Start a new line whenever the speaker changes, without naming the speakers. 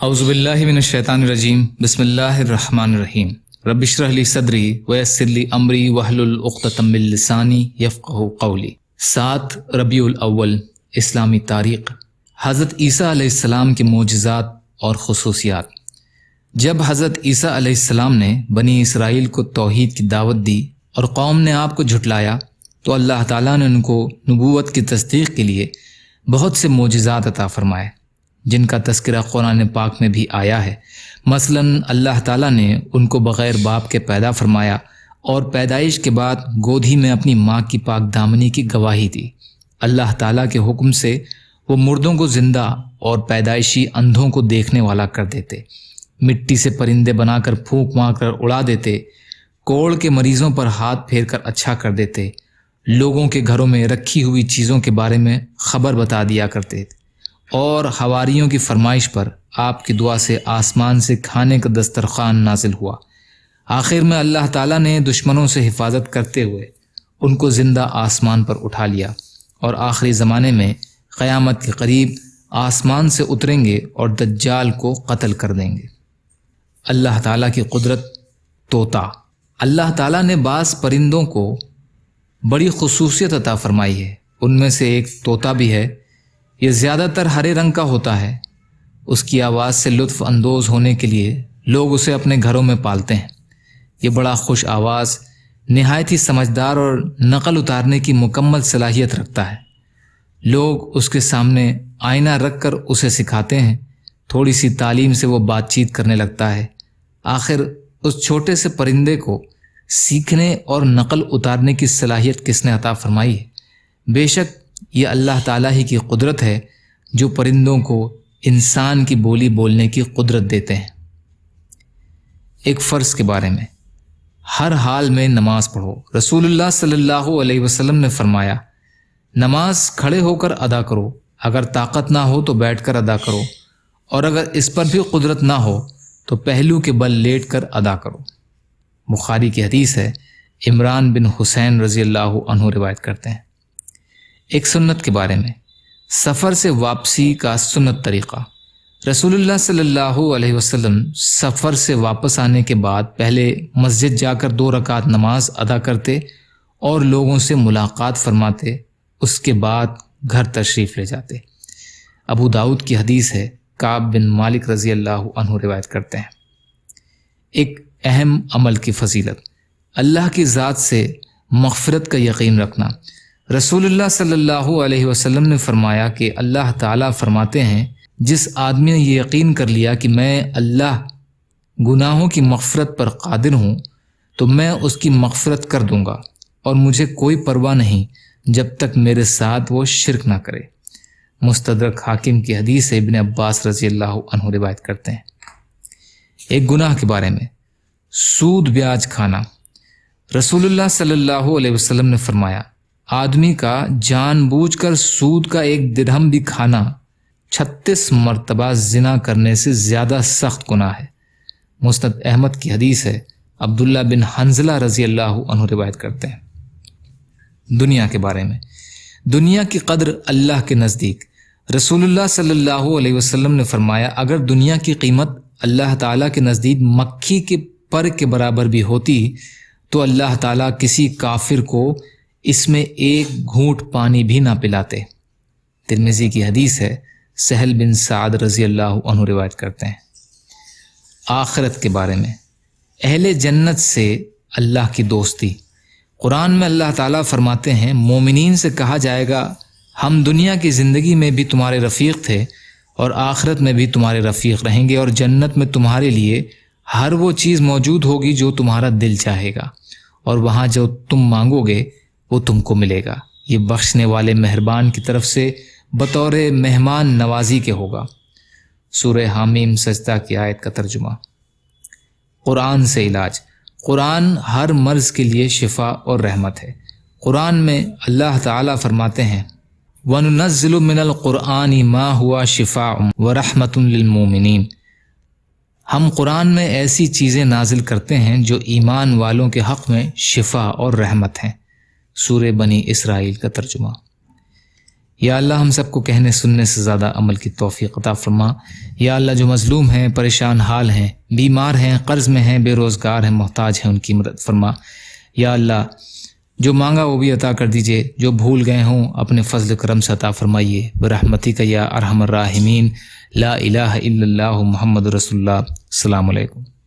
اعوذ باللہ من الشیطان الرجیم بسم اللہ الرحمن الرحیم رب اشرح لی صدری ویسر لی امری واحلل عقدۃ من لسانی یفقہوا قولی۔ 7 ربیع الاول اسلامی تاریخ۔ حضرت عیسیٰ علیہ السلام کے معجزات اور خصوصیات۔ جب حضرت عیسیٰ علیہ السلام نے بنی اسرائیل کو توحید کی دعوت دی اور قوم نے آپ کو جھٹلایا تو اللہ تعالیٰ نے ان کو نبوت کی تصدیق کے لیے بہت سے معجزات عطا فرمائے، جن کا تذکرہ قرآن پاک میں بھی آیا ہے۔ مثلا اللہ تعالیٰ نے ان کو بغیر باپ کے پیدا فرمایا اور پیدائش کے بعد گودھی میں اپنی ماں کی پاک دامنی کی گواہی دی۔ اللہ تعالیٰ کے حکم سے وہ مردوں کو زندہ اور پیدائشی اندھوں کو دیکھنے والا کر دیتے، مٹی سے پرندے بنا کر پھونک مار کر اڑا دیتے، کوڑ کے مریضوں پر ہاتھ پھیر کر اچھا کر دیتے، لوگوں کے گھروں میں رکھی ہوئی چیزوں کے بارے میں خبر بتا دیا کرتے تھے، اور حواریوں کی فرمائش پر آپ کی دعا سے آسمان سے کھانے کا دسترخوان نازل ہوا۔ آخر میں اللہ تعالیٰ نے دشمنوں سے حفاظت کرتے ہوئے ان کو زندہ آسمان پر اٹھا لیا، اور آخری زمانے میں قیامت کے قریب آسمان سے اتریں گے اور دجال کو قتل کر دیں گے۔ اللہ تعالیٰ کی قدرت۔ طوطا۔ اللہ تعالیٰ نے بعض پرندوں کو بڑی خصوصیت عطا فرمائی ہے، ان میں سے ایک طوطا بھی ہے۔ یہ زیادہ تر ہرے رنگ کا ہوتا ہے۔ اس کی آواز سے لطف اندوز ہونے کے لیے لوگ اسے اپنے گھروں میں پالتے ہیں۔ یہ بڑا خوش آواز، نہایت ہی سمجھدار اور نقل اتارنے کی مکمل صلاحیت رکھتا ہے۔ لوگ اس کے سامنے آئینہ رکھ کر اسے سکھاتے ہیں، تھوڑی سی تعلیم سے وہ بات چیت کرنے لگتا ہے۔ آخر اس چھوٹے سے پرندے کو سیکھنے اور نقل اتارنے کی صلاحیت کس نے عطا فرمائی ہے؟ بے شک یہ اللہ تعالیٰ ہی کی قدرت ہے جو پرندوں کو انسان کی بولی بولنے کی قدرت دیتے ہیں۔ ایک فرض کے بارے میں۔ ہر حال میں نماز پڑھو۔ رسول اللہ صلی اللہ علیہ وسلم نے فرمایا، نماز کھڑے ہو کر ادا کرو، اگر طاقت نہ ہو تو بیٹھ کر ادا کرو، اور اگر اس پر بھی قدرت نہ ہو تو پہلو کے بل لیٹ کر ادا کرو۔ بخاری کی حدیث ہے، عمران بن حسین رضی اللہ عنہ روایت کرتے ہیں۔ ایک سنت کے بارے میں۔ سفر سے واپسی کا سنت طریقہ۔ رسول اللہ صلی اللہ علیہ وسلم سفر سے واپس آنے کے بعد پہلے مسجد جا کر 2 رکعت نماز ادا کرتے اور لوگوں سے ملاقات فرماتے، اس کے بعد گھر تشریف لے جاتے۔ ابو داؤد کی حدیث ہے، کعب بن مالک رضی اللہ عنہ روایت کرتے ہیں۔ ایک اہم عمل کی فضیلت۔ اللہ کی ذات سے مغفرت کا یقین رکھنا۔ رسول اللہ صلی اللہ علیہ وسلم نے فرمایا کہ اللہ تعالیٰ فرماتے ہیں، جس آدمی نے یہ یقین کر لیا کہ میں اللہ گناہوں کی مغفرت پر قادر ہوں تو میں اس کی مغفرت کر دوں گا، اور مجھے کوئی پرواہ نہیں جب تک میرے ساتھ وہ شرک نہ کرے۔ مستدرک حاکم کی حدیث ابن عباس رضی اللہ عنہ روایت کرتے ہیں۔ ایک گناہ کے بارے میں۔ سود بیاج کھانا۔ رسول اللہ صلی اللہ علیہ وسلم نے فرمایا، آدمی کا جان بوجھ کر سود کا 1 درہم بھی کھانا 36 مرتبہ زنا کرنے سے زیادہ سخت گناہ ہے۔ مسند احمد کی حدیث ہے، عبداللہ بن حنظلہ رضی اللہ عنہ روایت کرتے ہیں۔ دنیا کے بارے میں۔ دنیا کی قدر اللہ کے نزدیک۔ رسول اللہ صلی اللہ علیہ وسلم نے فرمایا، اگر دنیا کی قیمت اللہ تعالیٰ کے نزدیک مکھی کے پر کے برابر بھی ہوتی تو اللہ تعالیٰ کسی کافر کو اس میں 1 گھونٹ پانی بھی نہ پلاتے۔ ترمذی کی حدیث ہے، سہل بن سعد رضی اللہ عنہ روایت کرتے ہیں۔ آخرت کے بارے میں۔ اہل جنت سے اللہ کی دوستی۔ قرآن میں اللہ تعالیٰ فرماتے ہیں، مومنین سے کہا جائے گا، ہم دنیا کی زندگی میں بھی تمہارے رفیق تھے اور آخرت میں بھی تمہارے رفیق رہیں گے، اور جنت میں تمہارے لیے ہر وہ چیز موجود ہوگی جو تمہارا دل چاہے گا، اور وہاں جو تم مانگو گے وہ تم کو ملے گا۔ یہ بخشنے والے مہربان کی طرف سے بطور مہمان نوازی کے ہوگا۔ سورہ حامیم سجدہ کی آیت کا ترجمہ۔ قرآن سے علاج۔ قرآن ہر مرض کے لیے شفا اور رحمت ہے۔ قرآن میں اللہ تعالیٰ فرماتے ہیں، وَنُنَزِّلُ مِنَ الْقُرْآنِ مَا هُوَ شِفَاءٌ وَرَحْمَةٌ لِّلْمُؤْمِنِينَ۔ ہم قرآن میں ایسی چیزیں نازل کرتے ہیں جو ایمان والوں کے حق میں شفا اور رحمت ہیں۔ سورہ بنی اسرائیل کا ترجمہ۔ یا اللہ ہم سب کو کہنے سننے سے زیادہ عمل کی توفیق عطا فرما۔ یا اللہ جو مظلوم ہیں، پریشان حال ہیں، بیمار ہیں، قرض میں ہیں، بے روزگار ہیں، محتاج ہیں، ان کی مدد فرما۔ یا اللہ جو مانگا وہ بھی عطا کر دیجئے، جو بھول گئے ہوں اپنے فضل کرم سے عطا فرمائیے برحمتک یا ارحم الراحمین۔ لا الہ الا اللہ محمد رسول اللہ۔ السلام علیکم۔